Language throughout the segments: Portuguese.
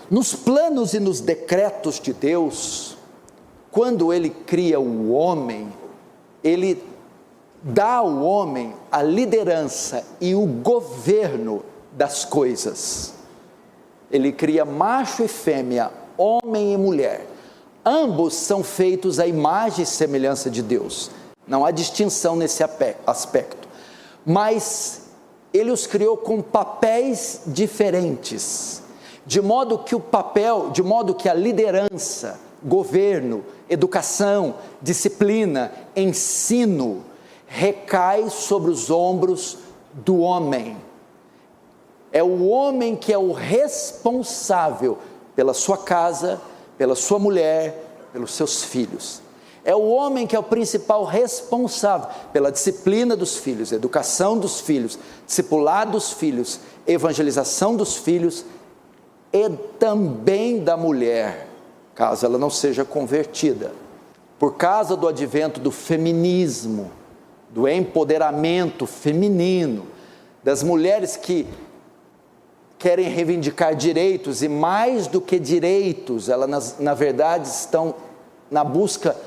Nos planos e nos decretos de Deus, quando Ele cria o homem, Ele dá ao homem a liderança e o governo das coisas. Ele cria macho e fêmea, homem e mulher. Ambos são feitos à imagem e semelhança de Deus. Não há distinção nesse aspecto. Mas Ele os criou com papéis diferentes, de modo que a liderança, governo, educação, disciplina, ensino, recai sobre os ombros do homem. É o homem que é o responsável pela sua casa, pela sua mulher, pelos seus filhos. É o homem que é o principal responsável pela disciplina dos filhos, educação dos filhos, discipulado dos filhos, evangelização dos filhos e também da mulher, caso ela não seja convertida. Por causa do advento do feminismo, do empoderamento feminino, das mulheres que querem reivindicar direitos, e mais do que direitos, elas na verdade estão na busca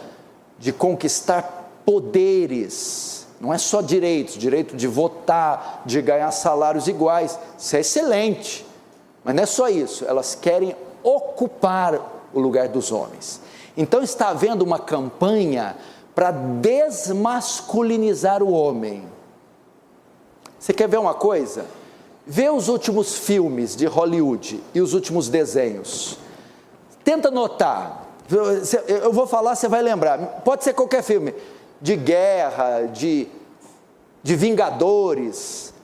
de conquistar poderes. Não é só direitos, direito de votar, de ganhar salários iguais, isso é excelente, mas não é só isso, elas querem ocupar o lugar dos homens. Então está havendo uma campanha para desmasculinizar o homem. Você quer ver uma coisa? Vê os últimos filmes de Hollywood e os últimos desenhos. Tenta notar. Eu vou falar, você vai lembrar. Pode ser qualquer filme. De guerra, de vingadores,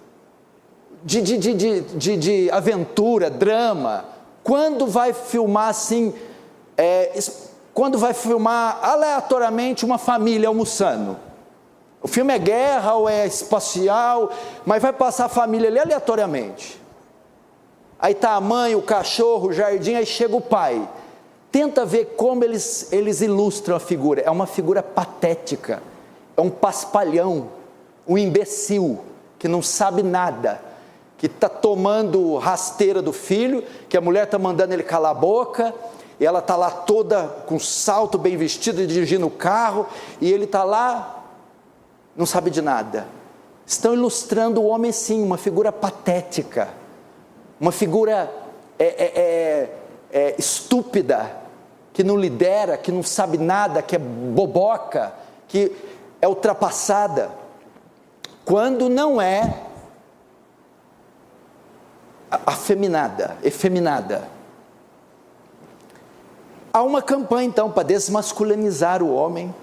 de aventura, drama. Quando vai filmar assim... quando vai filmar aleatoriamente uma família almoçando. O filme é guerra ou é espacial, mas vai passar a família ali aleatoriamente. Aí está a mãe, o cachorro, o jardim, aí chega o pai. Tenta ver como eles ilustram a figura. É uma figura patética, é um paspalhão, um imbecil, que não sabe nada, que está tomando rasteira do filho, que a mulher está mandando ele calar a boca, e ela está lá toda com salto, bem vestida, dirigindo o carro, e ele está lá, não sabe de nada. Estão ilustrando o homem sim, uma figura patética, uma figura estúpida, que não lidera, que não sabe nada, que é boboca, que é ultrapassada, quando não é afeminada, efeminada. Há uma campanha então para desmasculinizar o homem,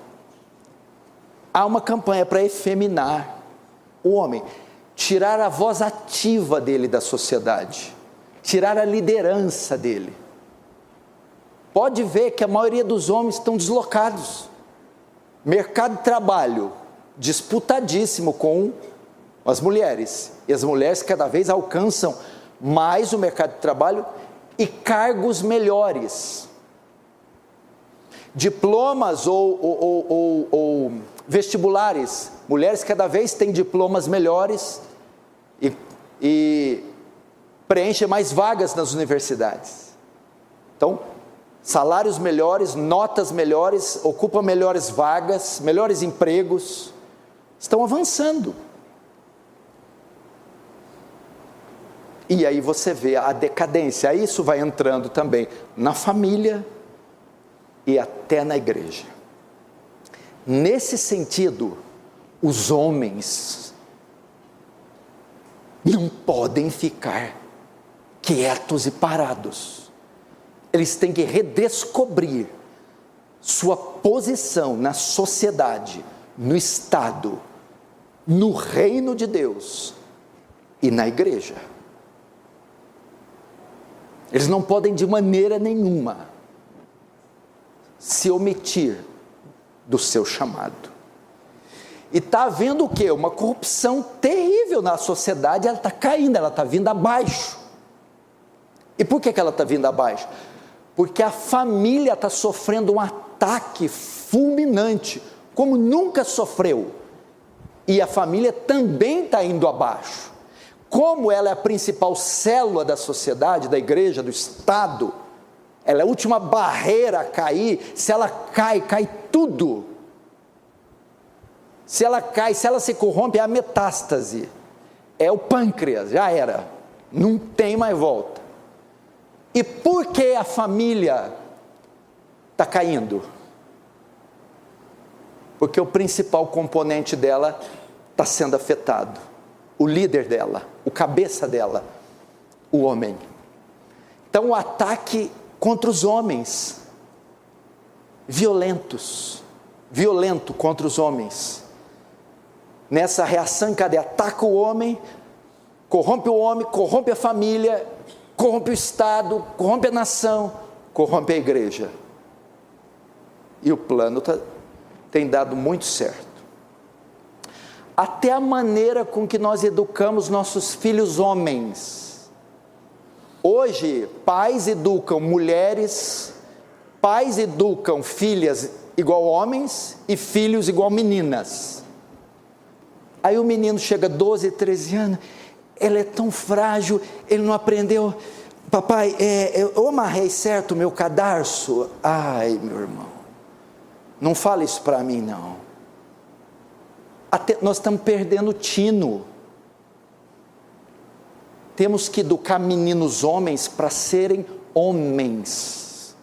há uma campanha para efeminar o homem, tirar a voz ativa dele da sociedade, tirar a liderança dele. Pode ver que a maioria dos homens estão deslocados, mercado de trabalho disputadíssimo com as mulheres, e as mulheres cada vez alcançam mais o mercado de trabalho e cargos melhores. Diplomas ou vestibulares, mulheres cada vez têm diplomas melhores e preenchem mais vagas nas universidades. Então, salários melhores, notas melhores, ocupam melhores vagas, melhores empregos, estão avançando. E aí você vê a decadência, aí isso vai entrando também na família e até na igreja. Nesse sentido, os homens não podem ficar quietos e parados. Eles têm que redescobrir sua posição na sociedade, no Estado, no reino de Deus e na igreja. Eles não podem de maneira nenhuma se omitir do seu chamado. E está havendo o quê? Uma corrupção terrível na sociedade, ela está caindo, ela está vindo abaixo. E por que ela está vindo abaixo? Porque a família está sofrendo um ataque fulminante, como nunca sofreu. E a família também está indo abaixo. Como ela é a principal célula da sociedade, da igreja, do Estado, ela é a última barreira a cair. Se ela cai, cai tudo. Se ela cai, se ela se corrompe, é a metástase, é o pâncreas, já era, não tem mais volta. E por que a família está caindo? Porque o principal componente dela está sendo afetado, o líder dela, o cabeça dela, o homem. Então o ataque contra os homens, violento contra os homens, nessa reação em cadeia, ataca o homem, corrompe a família, corrompe o Estado, corrompe a nação, corrompe a igreja. E o plano tem dado muito certo. Até a maneira com que nós educamos nossos filhos homens. Hoje, pais educam mulheres, pais educam filhas igual homens e filhos igual meninas. Aí o menino chega a 12, 13 anos, ele é tão frágil, ele não aprendeu. Papai, eu amarrei certo o meu cadarço. Ai, meu irmão, não fala isso para mim não. Nós estamos perdendo o tino. Temos que educar meninos homens para serem homens,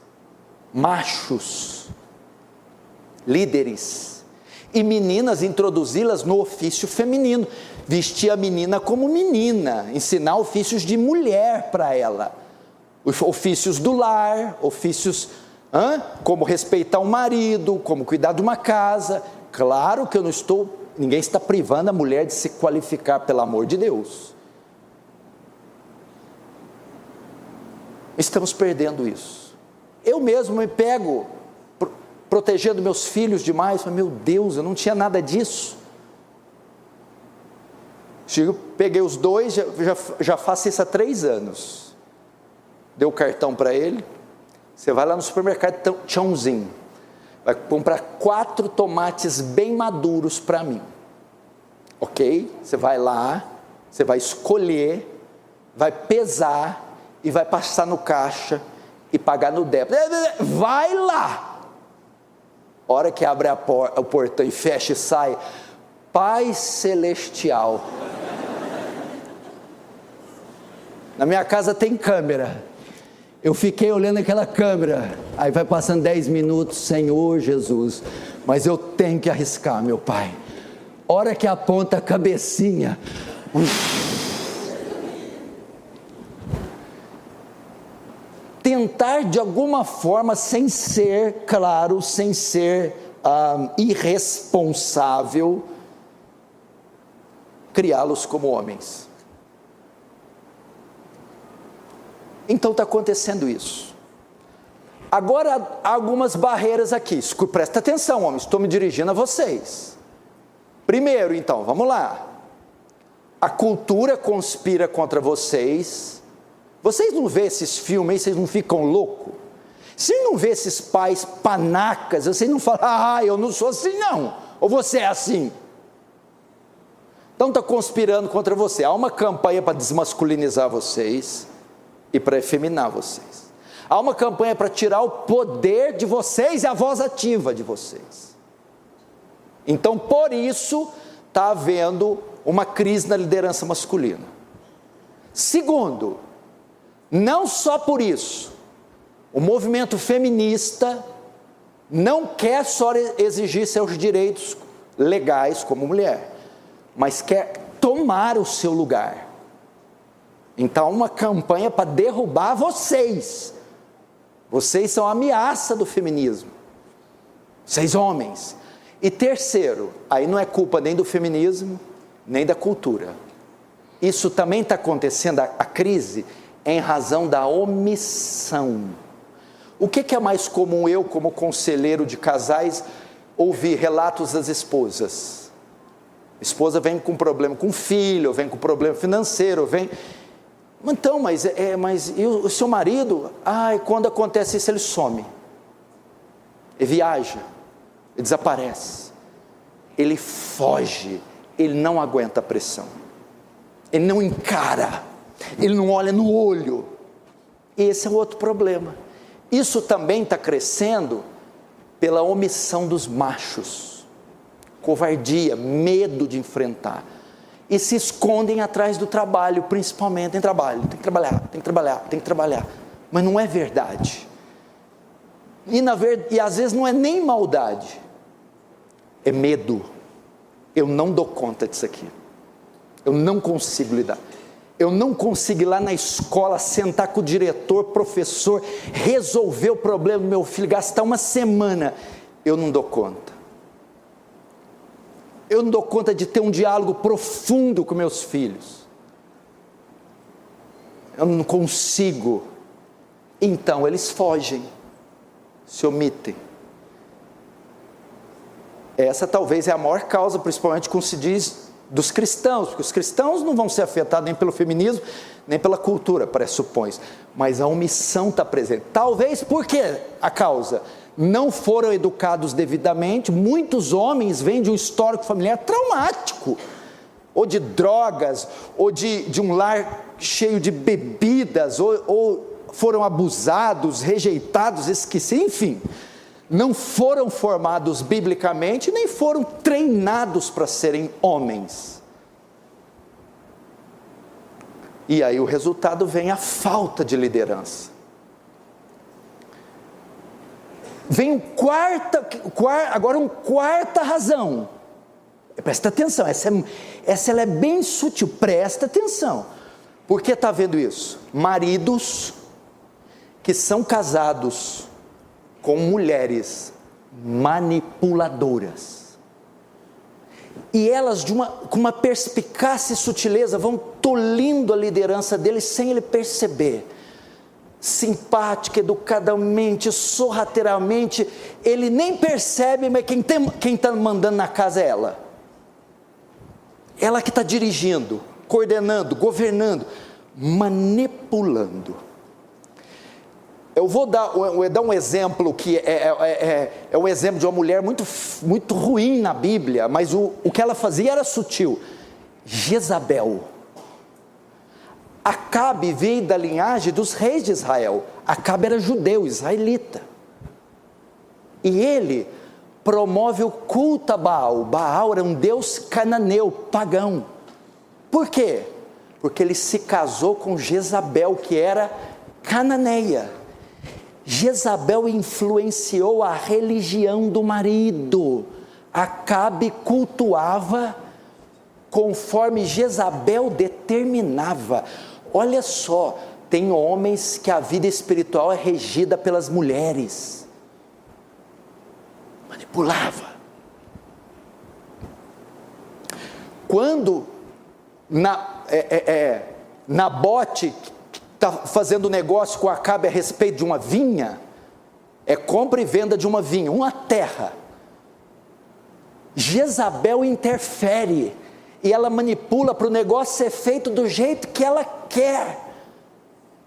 machos, líderes. E meninas, introduzi-las no ofício feminino, vestir a menina como menina, ensinar ofícios de mulher para ela, ofícios do lar, ofícios como respeitar o marido, como cuidar de uma casa. Claro que ninguém está privando a mulher de se qualificar, pelo amor de Deus. Estamos perdendo isso. Eu mesmo me pego protegendo meus filhos demais. Meu Deus, eu não tinha nada disso. Peguei os dois, já faço isso há 3 anos. Dei o cartão para ele. Você vai lá no supermercado Tchãozinho, vai comprar 4 tomates bem maduros para mim. Ok? Você vai lá, você vai escolher, vai pesar e vai passar no caixa e pagar no débito. Vai lá! Hora que abre o portão e fecha e sai, Pai Celestial. Na minha casa tem câmera. Eu fiquei olhando aquela câmera. Aí vai passando 10 minutos, Senhor Jesus, mas eu tenho que arriscar, meu Pai. Hora que aponta a cabecinha. Tentar de alguma forma, sem ser, claro, sem ser irresponsável, criá-los como homens. Então está acontecendo isso. Agora há algumas barreiras aqui. Presta atenção, homens, estou me dirigindo a vocês. Primeiro, então, vamos lá. A cultura conspira contra vocês. Vocês não vêem esses filmes aí, vocês não ficam loucos? Vocês não vêem esses pais panacas, vocês não falam, eu não sou assim não, ou você é assim? Então está conspirando contra você. Há uma campanha para desmasculinizar vocês e para efeminar vocês. Há uma campanha para tirar o poder de vocês e a voz ativa de vocês. Então, por isso, está havendo uma crise na liderança masculina. Segundo, não só por isso, o movimento feminista não quer só exigir seus direitos legais como mulher, mas quer tomar o seu lugar. Então, uma campanha para derrubar vocês. Vocês são a ameaça do feminismo. Vocês homens. E terceiro, aí não é culpa nem do feminismo, nem da cultura. Isso também está acontecendo, a crise, em razão da omissão. O que é mais comum eu, como conselheiro de casais, ouvir relatos das esposas? A esposa vem com problema com o filho, vem com problema financeiro, vem... Então, mas e o seu marido? Quando acontece isso ele some. Ele viaja, ele desaparece. Ele foge, ele não aguenta a pressão. Ele não encara, ele não olha no olho. Esse é outro problema. Isso também está crescendo pela omissão dos machos, covardia, medo de enfrentar, e se escondem atrás do trabalho, principalmente. Tem trabalho, tem que trabalhar, tem que trabalhar, tem que trabalhar, mas não é verdade, e às vezes não é nem maldade, é medo. Eu não dou conta disso aqui, eu não consigo lidar, eu não consigo ir lá na escola, sentar com o diretor, professor, resolver o problema do meu filho, gastar uma semana, eu não dou conta. Eu não dou conta de ter um diálogo profundo com meus filhos. Eu não consigo. Então eles fogem, se omitem. Essa talvez é a maior causa, principalmente como se diz, dos cristãos, porque os cristãos não vão ser afetados nem pelo feminismo, nem pela cultura, pressupõe, mas a omissão está presente. Talvez porque a causa não foram educados devidamente. Muitos homens vêm de um histórico familiar traumático, ou de drogas, ou de um lar cheio de bebidas, ou foram abusados, rejeitados, esquecidos, enfim, não foram formados biblicamente, nem foram treinados para serem homens. E aí o resultado vem a falta de liderança. Vem agora uma quarta razão. Presta atenção, essa ela é bem sutil, presta atenção. Por que está vendo isso? Maridos que são casados com mulheres manipuladoras, e elas com uma perspicácia e sutileza vão tolindo a liderança dele sem ele perceber. Simpática, educadamente, sorrateiramente, ele nem percebe, mas quem está mandando na casa é ela que está dirigindo, coordenando, governando, manipulando. Eu vou dar um exemplo que é um exemplo de uma mulher muito, muito ruim na Bíblia, mas o que ela fazia era sutil. Jezabel. Acabe veio da linhagem dos reis de Israel. Acabe era judeu, israelita, e ele promove o culto a Baal. Baal era um deus cananeu, pagão. Por quê? Porque ele se casou com Jezabel, que era cananeia. Jezabel influenciou a religião do marido. Acabe cultuava conforme Jezabel determinava. Olha só, tem homens que a vida espiritual é regida pelas mulheres. Manipulava. Quando Nabote está fazendo negócio com Acabe a respeito de uma vinha, é compra e venda de uma vinha, uma terra. Jezabel interfere e ela manipula para o negócio ser feito do jeito que ela quer.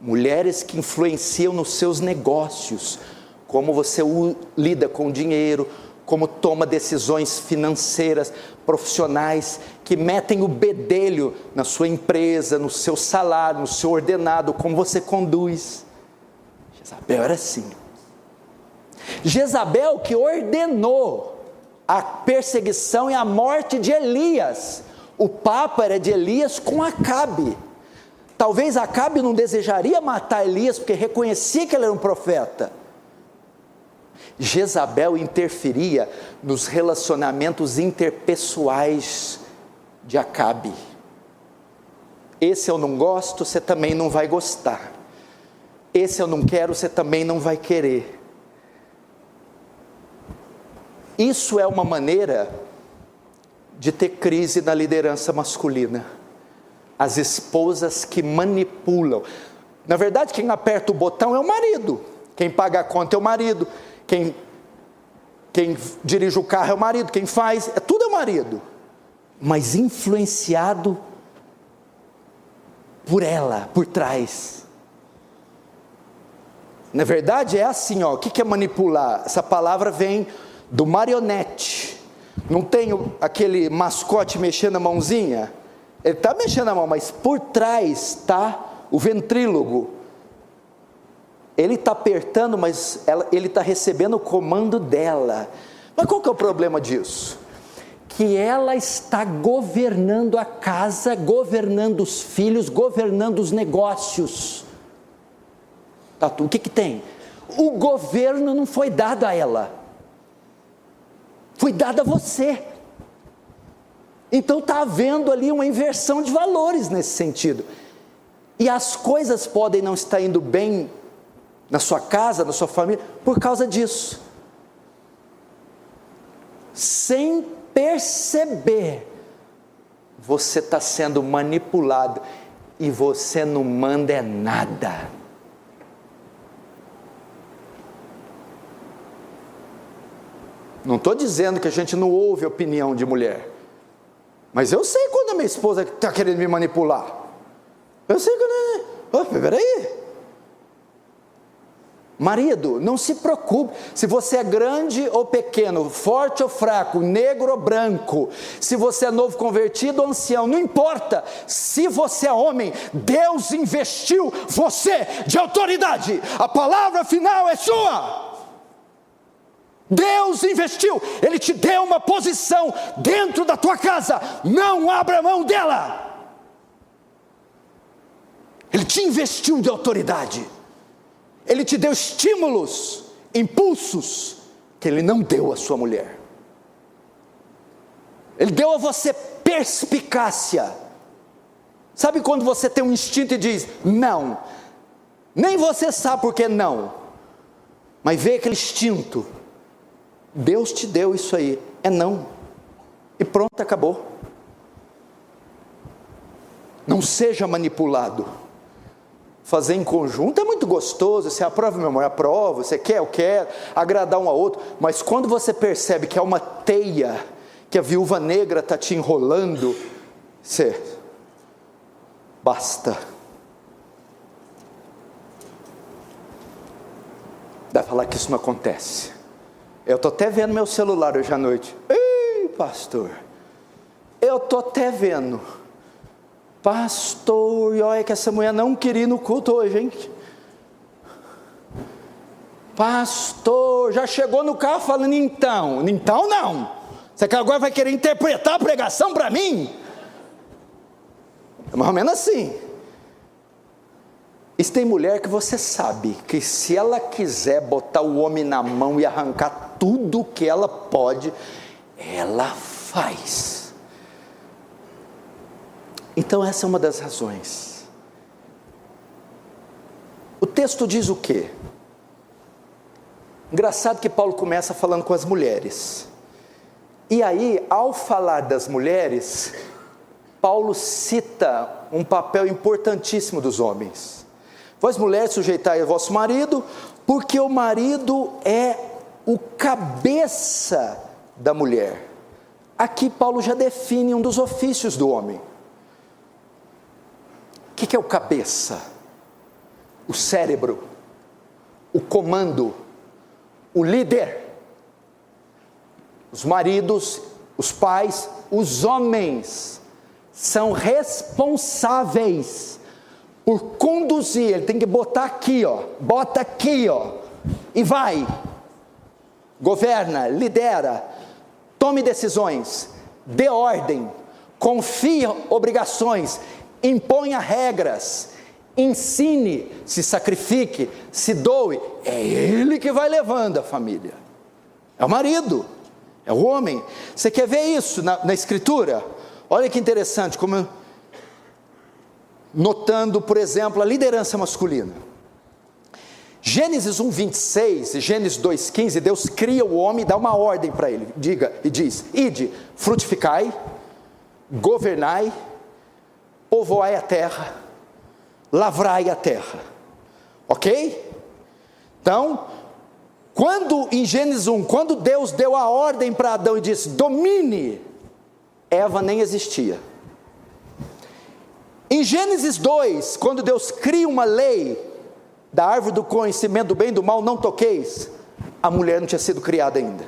Mulheres que influenciam nos seus negócios, como você lida com o dinheiro, como toma decisões financeiras, profissionais, que metem o bedelho na sua empresa, no seu salário, no seu ordenado, como você conduz. Jezabel era assim. Jezabel que ordenou a perseguição e a morte de Elias. O papo era de Elias com Acabe. Talvez Acabe não desejaria matar Elias, porque reconhecia que ele era um profeta. Jezabel interferia nos relacionamentos interpessoais de Acabe. Esse eu não gosto, você também não vai gostar. Esse eu não quero, você também não vai querer. Isso é uma maneira de ter crise na liderança masculina. As esposas que manipulam. Na verdade, quem aperta o botão é o marido. Quem paga a conta é o marido. Quem dirige o carro é o marido. Quem faz, tudo é o marido. Mas influenciado por ela, por trás. Na verdade é assim, ó. O que é manipular? Essa palavra vem do marionete. Não tem aquele mascote mexendo a mãozinha? Ele está mexendo a mão, mas por trás está o ventrílogo. Ele está apertando, mas ele está recebendo o comando dela. Mas qual que é o problema disso? Que ela está governando a casa, governando os filhos, governando os negócios. Tá, o que tem? O governo não foi dado a ela, foi dado a você. Então está havendo ali uma inversão de valores nesse sentido. E as coisas podem não estar indo bem na sua casa, na sua família, por causa disso. Sem perceber, você está sendo manipulado e você não manda nada. Não estou dizendo que a gente não ouve a opinião de mulher, mas eu sei quando a minha esposa está querendo me manipular. Eu sei quando... Peraí. Marido, não se preocupe, se você é grande ou pequeno, forte ou fraco, negro ou branco, se você é novo convertido ou ancião, não importa, se você é homem, Deus investiu você de autoridade, a palavra final é sua. Deus investiu, Ele te deu uma posição dentro da tua casa, não abra mão dela. Ele te investiu de autoridade, Ele te deu estímulos, impulsos, que Ele não deu à sua mulher. Ele deu a você perspicácia. Sabe quando você tem um instinto e diz, não, nem você sabe por que não, mas vê aquele instinto, Deus te deu isso aí, é não, e pronto, acabou. Não seja manipulado. Fazer em conjunto é muito gostoso, você aprova, meu amor, aprova, você quer, eu quero, agradar um ao outro, mas quando você percebe que é uma teia, que a viúva negra está te enrolando, você, basta. Vai falar que isso não acontece. Eu estou até vendo meu celular hoje à noite. Ei, pastor, eu estou até vendo. Pastor, e olha que essa mulher não queria ir no culto hoje, hein? Pastor, já chegou no carro falando, então não. Você que agora vai querer interpretar a pregação para mim? É mais ou menos assim. E tem mulher que você sabe que se ela quiser botar o homem na mão e arrancar tudo que ela pode, ela faz. Então essa é uma das razões. O texto diz o quê? Engraçado que Paulo começa falando com as mulheres. E aí, ao falar das mulheres, Paulo cita um papel importantíssimo dos homens. Vós mulheres sujeitai ao vosso marido, porque o marido é o cabeça da mulher. Aqui Paulo já define um dos ofícios do homem. O que é o cabeça? O cérebro, o comando, o líder. Os maridos, os pais, os homens são responsáveis por conduzir. Ele tem que botar aqui, bota aqui, e vai, governa, lidera, tome decisões, dê ordem, confia obrigações, imponha regras, ensine, se sacrifique, se doe. É ele que vai levando a família, é o marido, é o homem. Você quer ver isso na escritura? Olha que interessante, como notando, por exemplo, a liderança masculina. Gênesis 1:26 e Gênesis 2:15, Deus cria o homem e dá uma ordem para ele, diz, ide, frutificai, governai, povoai a terra, lavrai a terra, ok? Então, em Gênesis 1, quando Deus deu a ordem para Adão e disse, domine, Eva nem existia. Em Gênesis 2, quando Deus cria uma lei, da árvore do conhecimento do bem e do mal, não toqueis, a mulher não tinha sido criada ainda.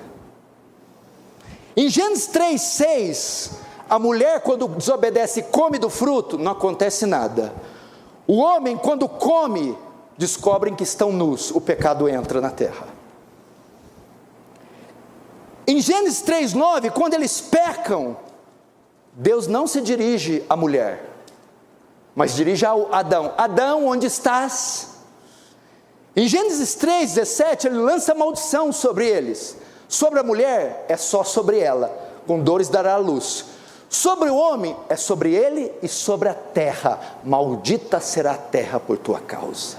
Em Gênesis 3:6, a mulher quando desobedece e come do fruto, não acontece nada. O homem quando come descobrem que estão nus, o pecado entra na terra. Em Gênesis 3:9, quando eles pecam, Deus não se dirige à mulher, mas dirige ao Adão. Adão, onde estás? Em Gênesis 3:17, ele lança maldição sobre eles. Sobre a mulher, é só sobre ela, com dores dará a luz. Sobre o homem, é sobre ele e sobre a terra. Maldita será a terra por tua causa.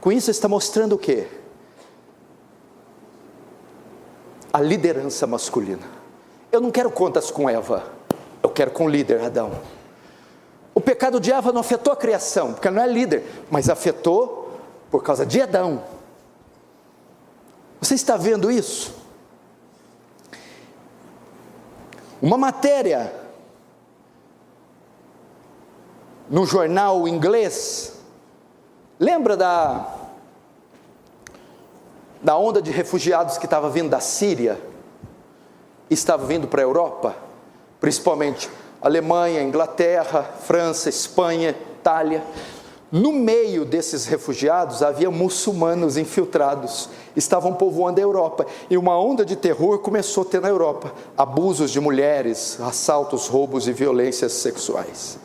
Com isso está mostrando o quê? A liderança masculina. Eu não quero contas com Eva, eu quero com o líder Adão. O pecado de Eva não afetou a criação, porque ela não é líder, mas afetou por causa de Adão. Você está vendo isso? Uma matéria no jornal inglês, lembra da onda de refugiados que estava vindo da Síria, estava vindo para a Europa, principalmente Alemanha, Inglaterra, França, Espanha, Itália. No meio desses refugiados havia muçulmanos infiltrados, estavam povoando a Europa, e uma onda de terror começou a ter na Europa, abusos de mulheres, assaltos, roubos e violências sexuais.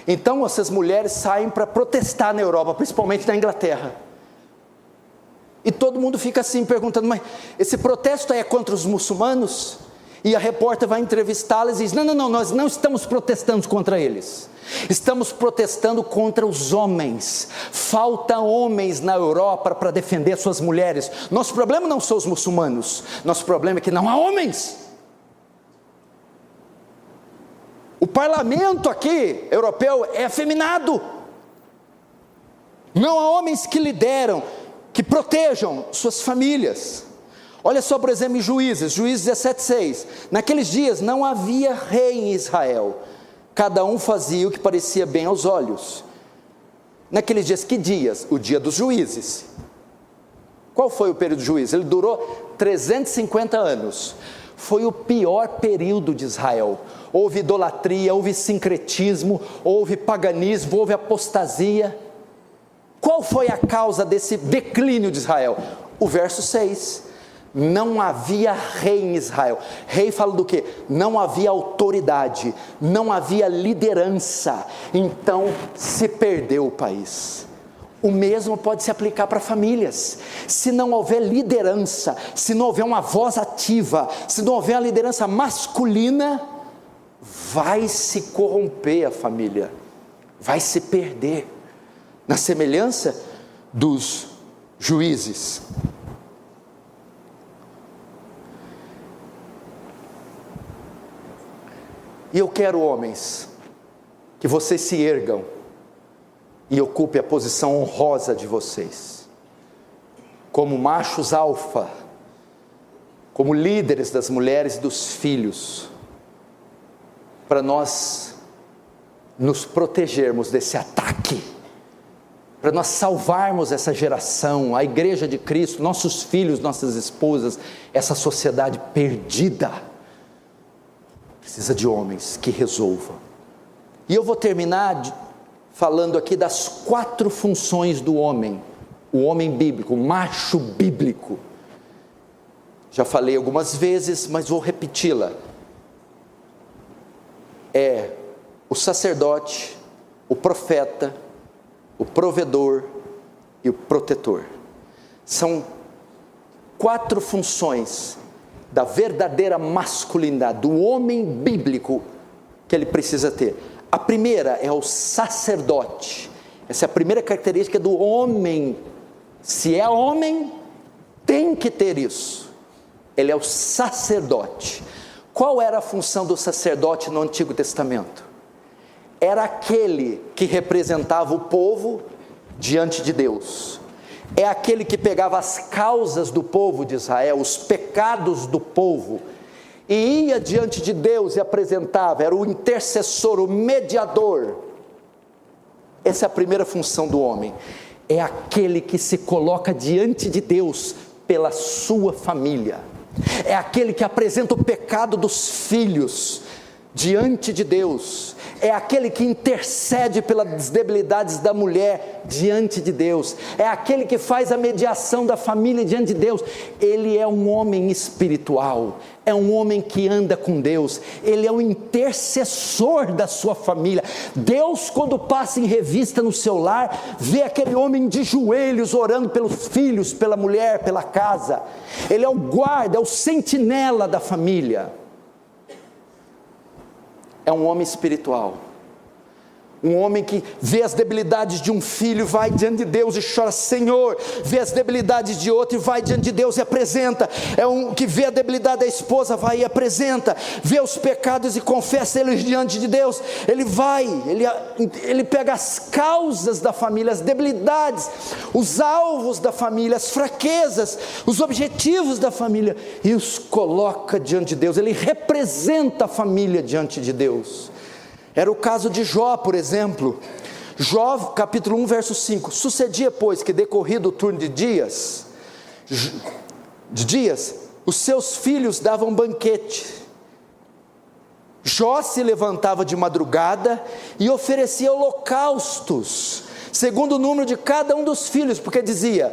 Então essas mulheres saem para protestar na Europa, principalmente na Inglaterra, e todo mundo fica assim perguntando, mas esse protesto é contra os muçulmanos? E a repórter vai entrevistá-las e diz, não, nós não estamos protestando contra eles, estamos protestando contra os homens. Falta homens na Europa para defender suas mulheres. Nosso problema não são os muçulmanos, nosso problema é que não há homens. O parlamento aqui, europeu, é afeminado. Não há homens que lideram, que protejam suas famílias. Olha só, por exemplo, em Juízes 17:6, naqueles dias não havia rei em Israel, cada um fazia o que parecia bem aos olhos. Naqueles dias, que dias? O dia dos juízes. Qual foi o período dos juízes? Ele durou 350 anos, foi o pior período de Israel. Houve idolatria, houve sincretismo, houve paganismo, houve apostasia. Qual foi a causa desse declínio de Israel? O verso 6, não havia rei em Israel. Rei fala do quê? Não havia autoridade, não havia liderança, então se perdeu o país. O mesmo pode se aplicar para famílias. Se não houver liderança, se não houver uma voz ativa, se não houver uma liderança masculina, vai se corromper a família, vai se perder, na semelhança dos juízes. E eu quero, homens, que vocês se ergam e ocupem a posição honrosa de vocês, como machos alfa, como líderes das mulheres e dos filhos, para nós nos protegermos desse ataque, para nós salvarmos essa geração, a igreja de Cristo, nossos filhos, nossas esposas, essa sociedade perdida. Precisa de homens que resolvam. E eu vou terminar falando aqui das 4 funções do homem, o homem bíblico, o macho bíblico. Já falei algumas vezes, mas vou repeti-la. É o sacerdote, o profeta, o provedor e o protetor. São 4 funções da verdadeira masculinidade, do homem bíblico que ele precisa ter. A primeira é o sacerdote. Essa é a primeira característica do homem. Se é homem, tem que ter isso. Ele é o sacerdote. Qual era a função do sacerdote no Antigo Testamento? Era aquele que representava o povo diante de Deus. É aquele que pegava as causas do povo de Israel, os pecados do povo, e ia diante de Deus e apresentava, era o intercessor, o mediador. Essa é a primeira função do homem, é aquele que se coloca diante de Deus pela sua família, é aquele que apresenta o pecado dos filhos diante de Deus, é aquele que intercede pelas debilidades da mulher diante de Deus, é aquele que faz a mediação da família diante de Deus. Ele é um homem espiritual, é um homem que anda com Deus, ele é o intercessor da sua família. Deus, quando passa em revista no seu lar, vê aquele homem de joelhos orando pelos filhos, pela mulher, pela casa. Ele é o guarda, é o sentinela da família. É um homem espiritual, um homem que vê as debilidades de um filho, vai diante de Deus e chora, Senhor, vê as debilidades de outro e vai diante de Deus e apresenta. É um que vê a debilidade da esposa, vai e apresenta, vê os pecados e confessa eles diante de Deus. Ele pega as causas da família, as debilidades, os alvos da família, as fraquezas, os objetivos da família, e os coloca diante de Deus. Ele representa a família diante de Deus. Era o caso de Jó, por exemplo. Jó, capítulo 1, verso 5. Sucedia, pois, que decorrido o turno de dias, os seus filhos davam banquete. Jó se levantava de madrugada e oferecia holocaustos, segundo o número de cada um dos filhos, porque dizia: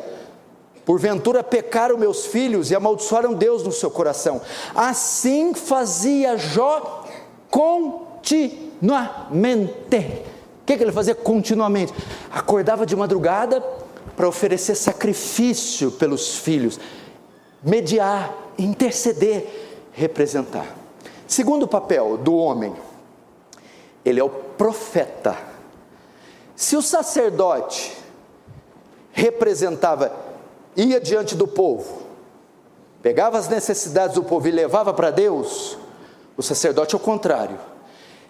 porventura pecaram meus filhos e amaldiçoaram Deus no seu coração. Assim fazia Jó continuamente. O que ele fazia continuamente? Acordava de madrugada para oferecer sacrifício pelos filhos, mediar, interceder, representar. Segundo papel do homem, ele é o profeta. Se o sacerdote representava, ia diante do povo, pegava as necessidades do povo e levava para Deus, o sacerdote é o contrário.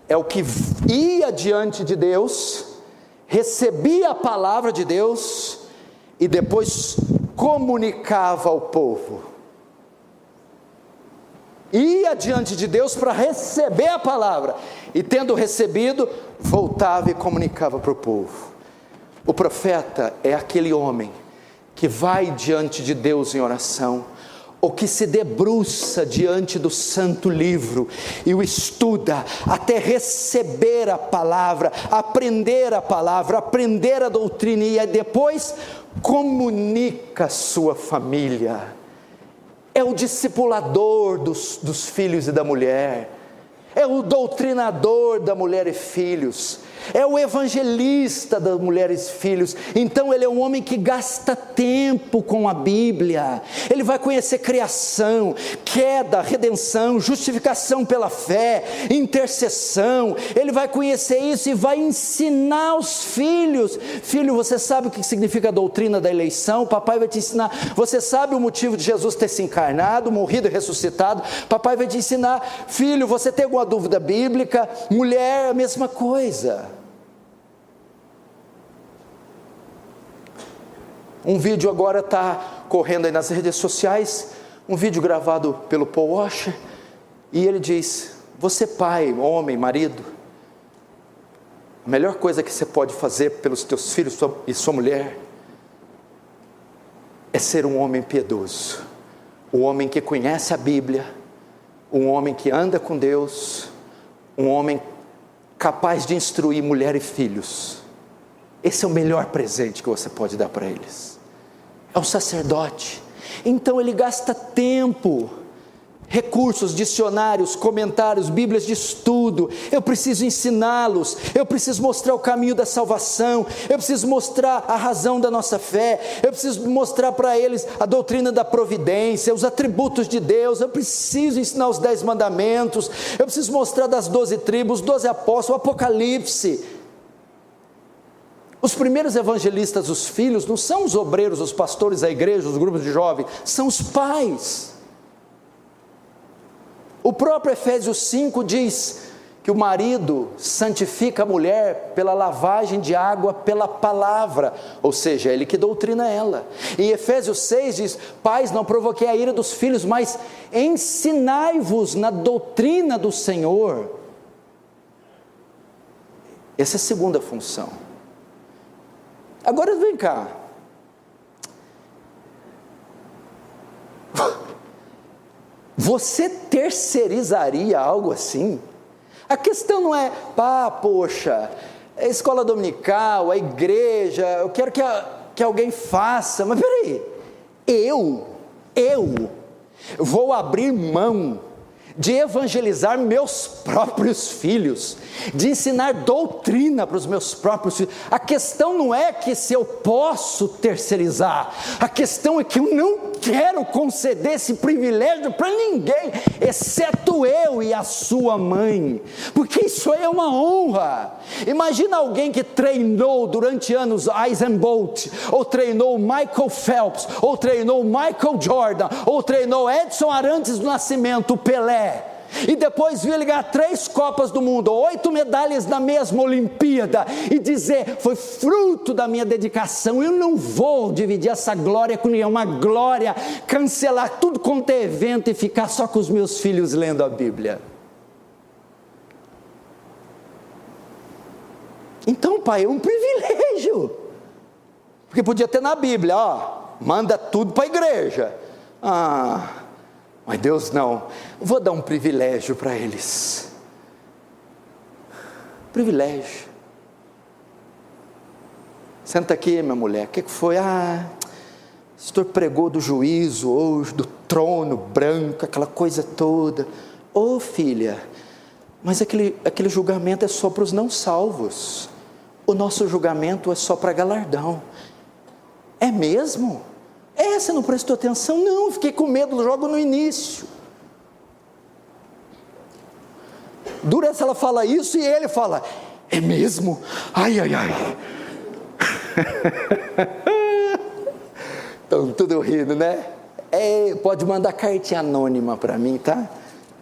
É o que ia diante de Deus, recebia a palavra de Deus e depois comunicava ao povo. Ia diante de Deus para receber a palavra e, tendo recebido, voltava e comunicava para o povo. O profeta é aquele homem que vai diante de Deus em oração, ou que se debruça diante do santo livro e o estuda até receber a palavra, aprender a doutrina, e depois comunica a sua família. É o discipulador dos filhos e da mulher, é o doutrinador da mulher e filhos, é o evangelista das mulheres e filhos. Então ele é um homem que gasta tempo com a Bíblia. Ele vai conhecer criação, queda, redenção, justificação pela fé, intercessão. Ele vai conhecer isso e vai ensinar aos filhos. Filho, você sabe o que significa a doutrina da eleição? Papai vai te ensinar. Você sabe o motivo de Jesus ter se encarnado, morrido e ressuscitado? Papai vai te ensinar. Filho, você tem alguma dúvida bíblica? Mulher, a mesma coisa. Um vídeo agora está correndo aí nas redes sociais, um vídeo gravado pelo Paul Washer, e ele diz: você pai, homem, marido, a melhor coisa que você pode fazer pelos teus filhos e sua mulher é ser um homem piedoso, um homem que conhece a Bíblia, um homem que anda com Deus, um homem capaz de instruir mulher e filhos. Esse é o melhor presente que você pode dar para eles. É o sacerdote. Então ele gasta tempo, recursos, dicionários, comentários, bíblias de estudo. Eu preciso ensiná-los, eu preciso mostrar o caminho da salvação, eu preciso mostrar a razão da nossa fé, eu preciso mostrar para eles a doutrina da providência, os atributos de Deus, eu preciso ensinar os 10 mandamentos, eu preciso mostrar das 12 tribos, os 12 apóstolos, o Apocalipse. Os primeiros evangelistas, os filhos, não são os obreiros, os pastores da igreja, os grupos de jovens, são os pais. O próprio Efésios 5 diz que o marido santifica a mulher pela lavagem de água, pela palavra, ou seja, é ele que doutrina ela. Em Efésios 6 diz: pais, não provoquei a ira dos filhos, mas ensinai-vos na doutrina do Senhor. Essa é a segunda função. Agora vem cá, você terceirizaria algo assim? A questão não é, poxa, a escola dominical, a igreja, eu quero que alguém faça, mas peraí, eu vou abrir mão de evangelizar meus próprios filhos, de ensinar doutrina para os meus próprios filhos. A questão não é que se eu posso terceirizar, a questão é que eu não quero conceder esse privilégio para ninguém, exceto eu e a sua mãe, porque isso aí é uma honra. Imagina alguém que treinou durante anos Usain Bolt, ou treinou Michael Phelps, ou treinou Michael Jordan, ou treinou Edson Arantes do Nascimento, Pelé, e depois vir ligar 3 Copas do Mundo, 8 medalhas na mesma Olimpíada, e dizer, foi fruto da minha dedicação, eu não vou dividir essa glória com ninguém, é uma glória, cancelar tudo quanto é evento e ficar só com os meus filhos lendo a Bíblia. Então, pai, é um privilégio, porque podia ter na Bíblia, manda tudo para a igreja, mas Deus não, vou dar um privilégio para eles, privilégio. Senta aqui, minha mulher, o que foi? O pastor pregou do juízo hoje, do trono branco, aquela coisa toda. Filha, mas aquele julgamento é só para os não salvos, o nosso julgamento é só para galardão. É mesmo? Você não prestou atenção? Não, fiquei com medo logo no início. Dura se ela fala isso e ele fala, é mesmo? Ai. Estão tudo rindo, né? Pode mandar cartinha anônima para mim, tá? Não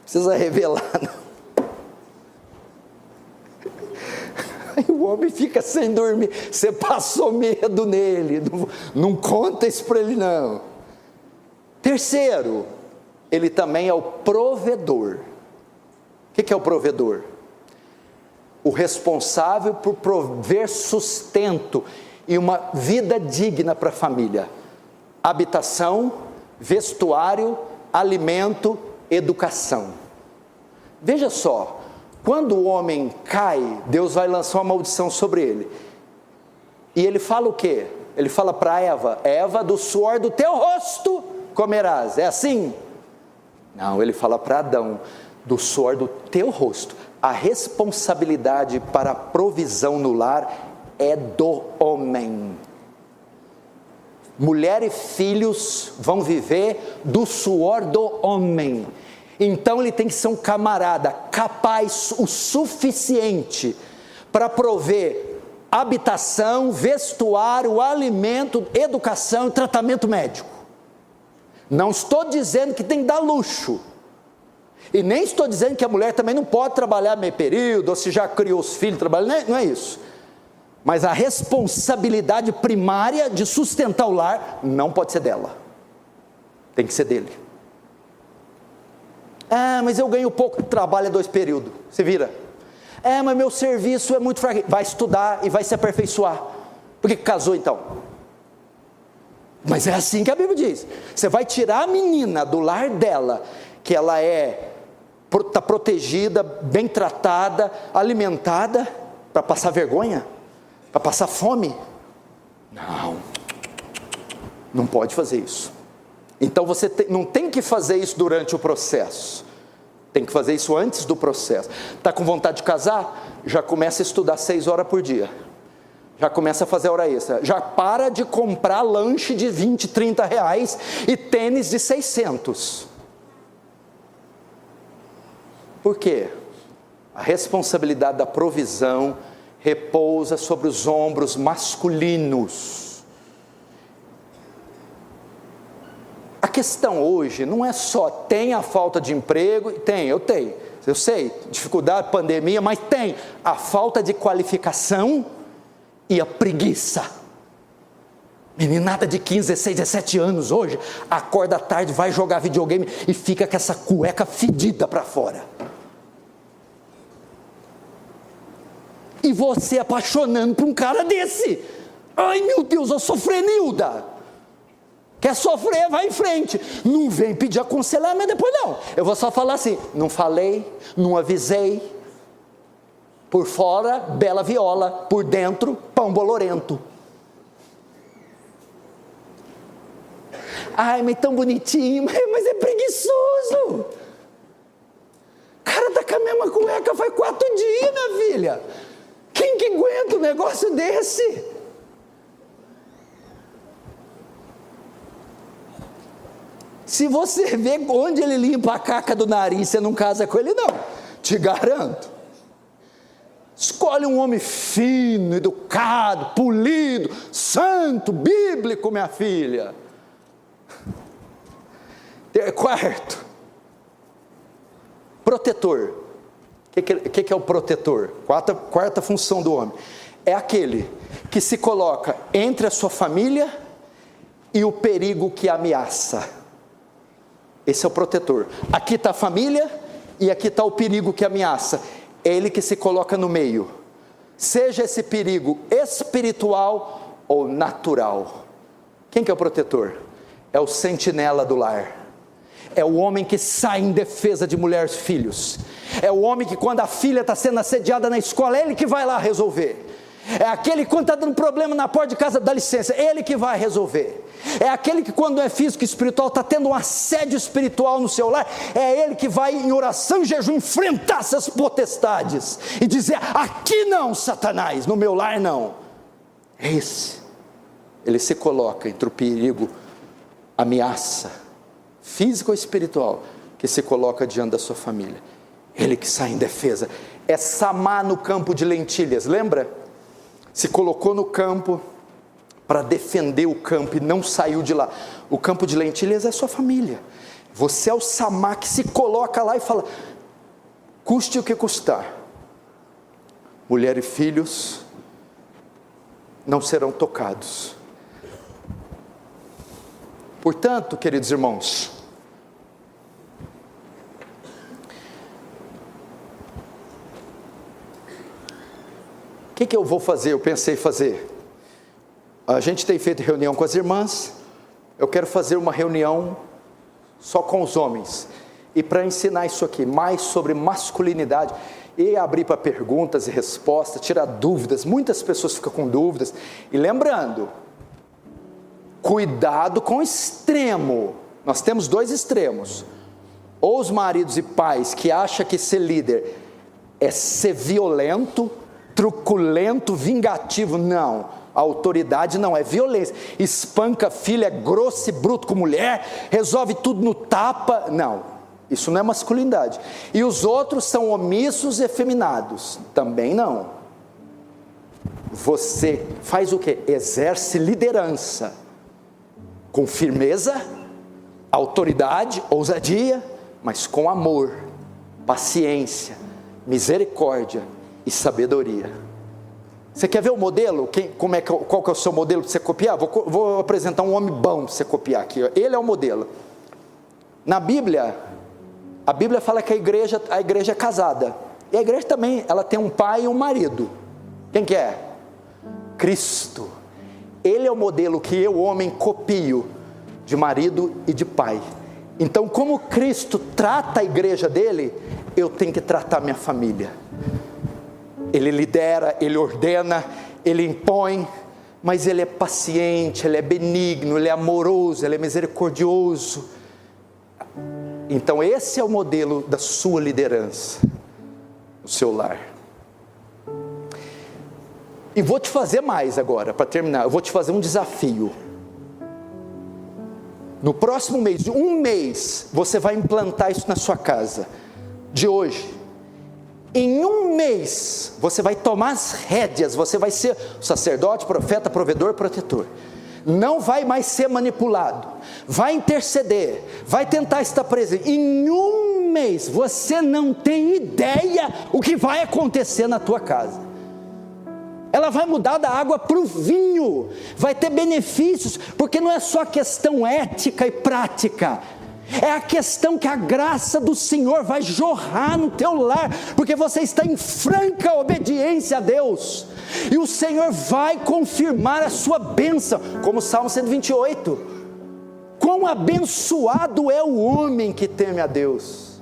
precisa revelar, não. Aí o homem fica sem dormir, você passou medo nele, não conta isso para ele não. Terceiro, ele também é o provedor. O que é o provedor? O responsável por prover sustento e uma vida digna para a família. Habitação, vestuário, alimento, educação. Veja só, quando o homem cai, Deus vai lançar uma maldição sobre ele. E ele fala o quê? Ele fala para Eva, do suor do teu rosto comerás. É assim? Não, ele fala para Adão, do suor do teu rosto. A responsabilidade para a provisão no lar é do homem. Mulher e filhos vão viver do suor do homem. Então ele tem que ser um camarada capaz o suficiente para prover habitação, vestuário, alimento, educação e tratamento médico. Não estou dizendo que tem que dar luxo, e nem estou dizendo que a mulher também não pode trabalhar meio período, ou se já criou os filhos, não é isso. Mas a responsabilidade primária de sustentar o lar não pode ser dela, tem que ser dele. Mas eu ganho pouco, trabalha 2 períodos, se vira. Mas meu serviço é muito fraco. Vai estudar e vai se aperfeiçoar. Por que casou então? Mas é assim que a Bíblia diz. Você vai tirar a menina do lar dela, que ela está protegida, bem tratada, alimentada, para passar vergonha? Para passar fome? Não pode fazer isso. Então você não tem que fazer isso durante o processo, tem que fazer isso antes do processo. Está com vontade de casar? Já começa a estudar 6 horas por dia, já começa a fazer hora extra, já para de comprar lanche de 20, 30 reais e tênis de 600. Por quê? A responsabilidade da provisão repousa sobre os ombros masculinos. A questão hoje não é só tem a falta de emprego, eu sei, dificuldade, pandemia, mas tem a falta de qualificação e a preguiça. Meninada de 15, 16, 17 anos hoje, acorda à tarde, vai jogar videogame e fica com essa cueca fedida para fora. E você apaixonando por um cara desse. Ai meu Deus, eu sou frenilda. Quer sofrer, vai em frente. Não vem pedir aconselhamento depois não. Eu vou só falar assim, não falei, não avisei. Por fora, bela viola, por dentro, pão bolorento. Ai, mas tão bonitinho, mas é preguiçoso. O cara tá com a mesma cueca faz 4 dias, minha filha. Quem que aguenta um negócio desse? Se você vê onde ele limpa a caca do nariz, você não casa com ele não, te garanto. Escolhe um homem fino, educado, polido, santo, bíblico, minha filha. Quarto, protetor. O que é o protetor? Quarta função do homem. É aquele que se coloca entre a sua família e o perigo que ameaça. Esse é o protetor. Aqui está a família e aqui está o perigo que ameaça. É ele que se coloca no meio. Seja esse perigo espiritual ou natural. Quem que é o protetor? É o sentinela do lar. É o homem que sai em defesa de mulheres e filhos. É o homem que quando a filha está sendo assediada na escola, é ele que vai lá resolver. É aquele que quando está dando problema na porta de casa, dá licença, é ele que vai resolver. É aquele que quando é físico e espiritual, está tendo um assédio espiritual no seu lar, é ele que vai em oração e jejum enfrentar essas potestades e dizer, aqui não, Satanás, no meu lar não. Esse, ele se coloca entre o perigo, ameaça, física ou espiritual, que se coloca diante da sua família. Ele que sai em defesa. É Samar no campo de lentilhas, lembra? Se colocou no campo para defender o campo e não saiu de lá. O campo de lentilhas é sua família. Você é o Samar que se coloca lá e fala, custe o que custar, mulher e filhos não serão tocados. Portanto, queridos irmãos, o que eu vou fazer? Eu pensei fazer. A gente tem feito reunião com as irmãs. Eu quero fazer uma reunião só com os homens. E para ensinar isso aqui, mais sobre masculinidade, e abrir para perguntas e respostas, tirar dúvidas. Muitas pessoas ficam com dúvidas. E lembrando, cuidado com o extremo. Nós temos 2 extremos. Ou os maridos e pais que acham que ser líder é ser violento, truculento, vingativo. Não, a autoridade não é violência. Espanca filho, é grosso e bruto com mulher, resolve tudo no tapa. Não, isso não é masculinidade. E os outros são omissos e efeminados. Também não. Você faz o quê? Exerce liderança com firmeza, autoridade, ousadia, mas com amor, paciência, misericórdia e sabedoria. Você quer ver o modelo? Qual que é o seu modelo para você copiar? Vou apresentar um homem bom para você copiar aqui. Ele é o modelo. Na Bíblia, a Bíblia fala que a igreja é casada. E a igreja também, ela tem um pai e um marido. Quem que é? Cristo. Ele é o modelo que eu, homem, copio de marido e de pai. Então, como Cristo trata a igreja dele, eu tenho que tratar minha família. Ele lidera, ele ordena, ele impõe, mas ele é paciente, ele é benigno, ele é amoroso, ele é misericordioso. Então esse é o modelo da sua liderança, no seu lar. E vou te fazer mais agora, para terminar, eu vou te fazer um desafio. No próximo mês, um mês, você vai implantar isso na sua casa, de hoje. Em um mês, você vai tomar as rédeas, você vai ser sacerdote, profeta, provedor, protetor. Não vai mais ser manipulado, vai interceder, vai tentar estar presente. Em um mês, você não tem ideia o que vai acontecer na tua casa. Ela vai mudar da água para o vinho, vai ter benefícios, porque não é só questão ética e prática. É a questão que a graça do Senhor vai jorrar no teu lar, porque você está em franca obediência a Deus, e o Senhor vai confirmar a sua bênção, como o Salmo 128, quão abençoado é o homem que teme a Deus.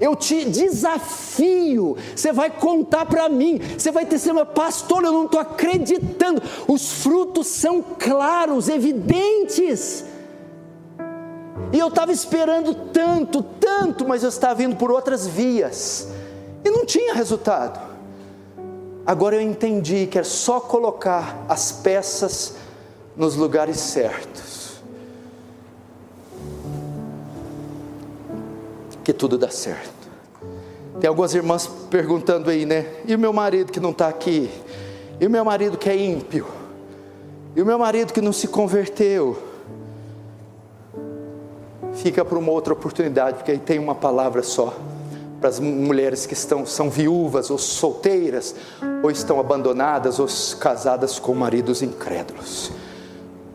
Eu te desafio, você vai contar para mim, você vai ter que pastor, eu não estou acreditando, os frutos são claros, evidentes, e eu estava esperando tanto, mas eu estava indo por outras vias, e não tinha resultado. Agora eu entendi que é só colocar as peças nos lugares certos, que tudo dá certo. Tem algumas irmãs perguntando aí, né? E o meu marido que não está aqui? E o meu marido que é ímpio? E o meu marido que não se converteu? Fica para uma outra oportunidade, porque aí tem uma palavra só para as mulheres que são viúvas ou solteiras, ou estão abandonadas, ou casadas com maridos incrédulos.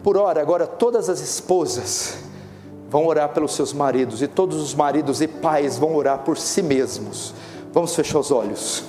Por ora, agora todas as esposas vão orar pelos seus maridos, e todos os maridos e pais vão orar por si mesmos. Vamos fechar os olhos.